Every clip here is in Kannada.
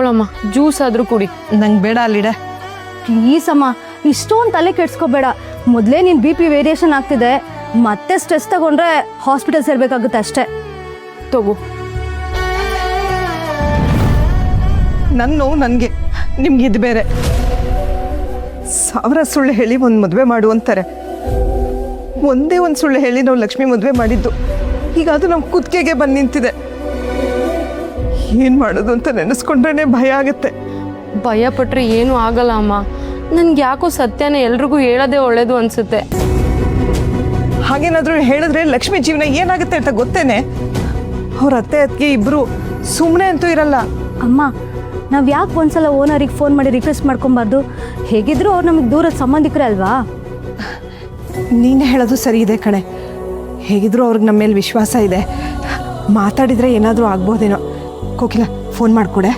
ತಗೊಳಮ್ಮ, ಜ್ಯೂಸ್ ಆದ್ರೂ ಕುಡಿ. ನಂಗೆ ಬೇಡ ಅಲ್ಲಿಡೆ. ಪ್ಲೀಸ್ ಅಮ್ಮ, ಇಷ್ಟೊಂದು ತಲೆ ಕೆಡ್ಸ್ಕೋಬೇಡ. ಮೊದಲೇ ನೀನು BP ವೇರಿಯೇಷನ್ ಆಗ್ತಿದೆ, ಮತ್ತೆ ಸ್ಟ್ರೆಸ್ ತಗೊಂಡ್ರೆ ಹಾಸ್ಪಿಟಲ್ ಸೇರ್ಬೇಕಾಗುತ್ತೆ ಅಷ್ಟೇ. ತಗೋ. ನನ್ನ ನೋವು ನನಗೆ, ನಿಮ್ಗೆ ಇದು ಬೇರೆ. 1000 ಸುಳ್ಳು ಹೇಳಿ ಒಂದು ಮದುವೆ ಮಾಡು ಅಂತಾರೆ. ಒಂದೇ ಒಂದು ಸುಳ್ಳು ಹೇಳಿ ನಾವು ಲಕ್ಷ್ಮಿ ಮದುವೆ ಮಾಡಿದ್ದು, ಈಗ ಅದು ನಮ್ಮ ಕುತ್ತಿಗೆಗೆ ಬಂದು ನಿಂತಿದೆ. ಏನು ಮಾಡೋದು ಅಂತ ನೆನೆಸ್ಕೊಂಡ್ರೆ ಭಯ ಆಗುತ್ತೆ. ಭಯ ಪಟ್ರೆ ಏನೂ ಆಗಲ್ಲ ಅಮ್ಮ. ನನ್ಗೆ ಯಾಕೋ ಸತ್ಯನ ಎಲ್ರಿಗೂ ಹೇಳೋದೇ ಒಳ್ಳೇದು ಅನ್ಸುತ್ತೆ. ಹಾಗೇನಾದರೂ ಹೇಳಿದ್ರೆ ಲಕ್ಷ್ಮಿ ಜೀವನ ಏನಾಗುತ್ತೆ ಅಂತ ಗೊತ್ತೇನೆ. ಅವ್ರ ಅತ್ತಿಗೆ ಇಬ್ಬರು ಸುಮ್ಮನೆ ಅಂತೂ ಇರಲ್ಲ. ಅಮ್ಮ, ನಾವು ಯಾಕೆ ಒಂದ್ಸಲ ಓನರಿಗೆ ಫೋನ್ ಮಾಡಿ ರಿಕ್ವೆಸ್ಟ್ ಮಾಡ್ಕೊಬಾರ್ದು? ಹೇಗಿದ್ರು ಅವ್ರು ನಮಗೆ ದೂರದ ಸಂಬಂಧಿಕರೇ ಅಲ್ವಾ? ನೀನೇ ಹೇಳೋದು ಸರಿ ಇದೆ ಕಣೆ. ಹೇಗಿದ್ರು ಅವ್ರಿಗೆ ನಮ್ಮ ಮೇಲೆ ವಿಶ್ವಾಸ ಇದೆ. ಮಾತಾಡಿದರೆ ಏನಾದರೂ ಆಗ್ಬೋದೇನೋ. ಕೋಕಿಲ, ಫೋನ್ ಮಾಡಿಕೊಡೆ.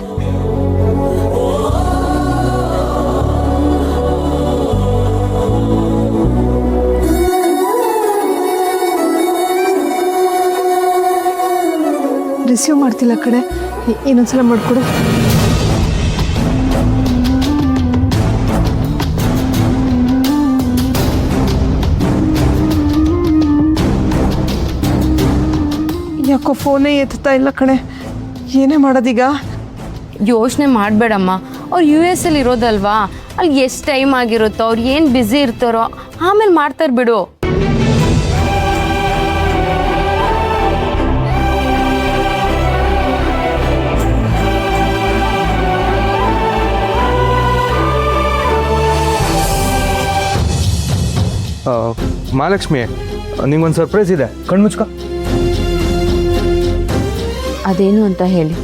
ರಿಸೀವ್ ಮಾಡ್ತಿಲ್ಲ ಕಡೆ, ಇನ್ನೊಂದ್ಸಲ ಮಾಡಿಕೊಡು. ಯಾಕೋ ಫೋನೇ ಎತ್ತಾ ಇಲ್ಲ ಕಣೆ, ಏನೇ ಮಾಡೋದೀಗ? ಯೋಚನೆ ಮಾಡಬೇಡಮ್ಮ. ಅವ್ರು US ಅಲ್ಲಿ ಇರೋದಲ್ವಾ, ಅಲ್ಲಿ ಎಷ್ಟು ಟೈಮ್ ಆಗಿರುತ್ತೋ, ಅವ್ರು ಏನು ಬ್ಯುಸಿ ಇರ್ತಾರೋ, ಆಮೇಲೆ ಮಾಡ್ತಾರೆ ಬಿಡು. ಮಹಾಲಕ್ಷ್ಮಿ, ನಿಂಗೊಂದು ಸರ್ಪ್ರೈಸ್ ಇದೆ, ಕಣ್ಮುಚ್ಕೊ. ಅದೇನು ಅಂತ ಹೇಳಿ.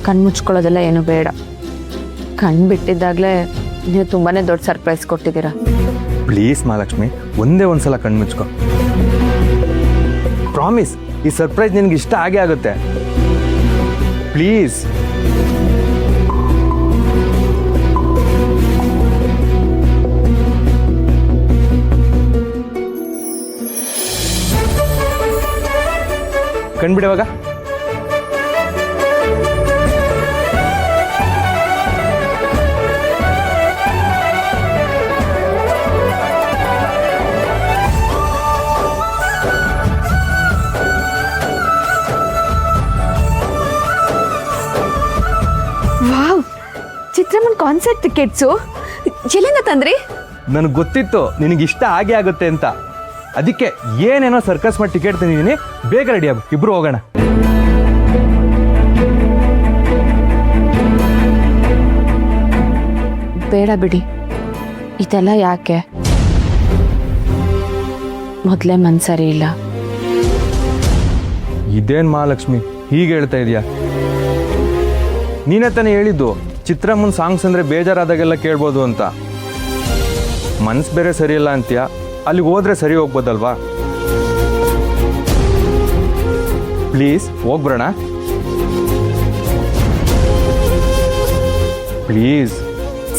ಕಣ್ಮುಚ್ಕೊಳ್ಳೋದೆಲ್ಲ ಏನು ಬೇಡ. ಕಣ್ಣು ಬಿಟ್ಟಿದ್ದಾಗಲೇ ನೀವು ತುಂಬಾ ದೊಡ್ಡ ಸರ್ಪ್ರೈಸ್ ಕೊಟ್ಟಿದ್ದೀರಾ. ಪ್ಲೀಸ್ ಮಹಾಲಕ್ಷ್ಮಿ, ಒಂದೇ ಒಂದ್ಸಲ ಕಣ್ಮುಚ್ಕೊ. ಪ್ರಾಮಿಸ್, ಈ ಸರ್ಪ್ರೈಸ್ ನಿನಗೆ ಇಷ್ಟ ಆಗೇ ಆಗುತ್ತೆ. ಪ್ಲೀಸ್. ಕಣ್ಬಿಡುವಾಗ ವಾವ್, ಚಿತ್ರಮ್ಮನ್ ಕಾನ್ಸರ್ಟ್ ಟಿಕೆಟ್ಸು ಎಲ್ಲಿಂದ ತಂದ್ರಿ? ನನಗೆ ಗೊತ್ತಿತ್ತು ನಿನಗಿಷ್ಟ ಆಗೇ ಆಗುತ್ತೆ ಅಂತ. ಅದಕ್ಕೆ ಏನೇನೋ ಸರ್ಕಸ್ ಮಾಡಿ ಟಿಕೆಟ್ ತಂದಿದ್ದೀನಿ. ಬೇಗ ರೆಡಿ ಆಗು, ಇಬ್ರು ಹೋಗೋಣ. ಬೇಡ ಬಿಡಿ, ಇದೆಲ್ಲ ಯಾಕೆ? ಮೊದಲೇ ಮನ್ಸರಿ ಇಲ್ಲ. ಇದೇನು ಮಹಾಲಕ್ಷ್ಮಿ ಹೀಗೆ ಹೇಳ್ತಾ ಇದೀಯಾ? ನೀನೇ ತಾನೇ ಹೇಳಿದ್ದು ಚಿತ್ರಮ್ಮನ ಸಾಂಗ್ಸ್ ಅಂದರೆ ಬೇಜಾರಾದಾಗೆಲ್ಲ ಕೇಳ್ಬೋದು ಅಂತ. ಮನ್ಸು ಬೇರೆ ಸರಿಯಿಲ್ಲ ಅಂತೀಯ, ಅಲ್ಲಿಗೆ ಹೋದ್ರೆ ಸರಿ ಹೋಗ್ಬೋದಲ್ವಾ? ಪ್ಲೀಸ್ ಹೋಗ್ಬರೋಣ. ಪ್ಲೀಸ್.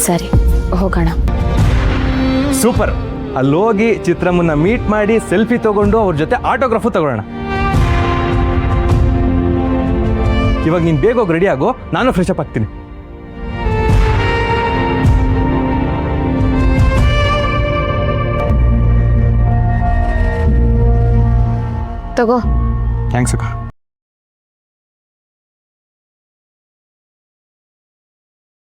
ಸರಿ, ಹೋಗೋಣ. ಸೂಪರ್. ಅಲ್ಲಿ ಹೋಗಿ ಚಿತ್ರಮ್ಮನ್ನ ಮೀಟ್ ಮಾಡಿ ಸೆಲ್ಫಿ ತಗೊಂಡು ಅವ್ರ ಜೊತೆ ಆಟೋಗ್ರಾಫು ತಗೊಳ್ಳೋಣ. ಇವಾಗ ನೀನು ಬೇಗ ಹೋಗಿ ರೆಡಿ ಆಗೋ, ನಾನು ಫ್ರೆಶ್ ಅಪ್ ಆಗ್ತೀನಿ. ತಗೋ. ಥ್ಯಾಂಕ್ಸ್ ಅಕ್ಕ.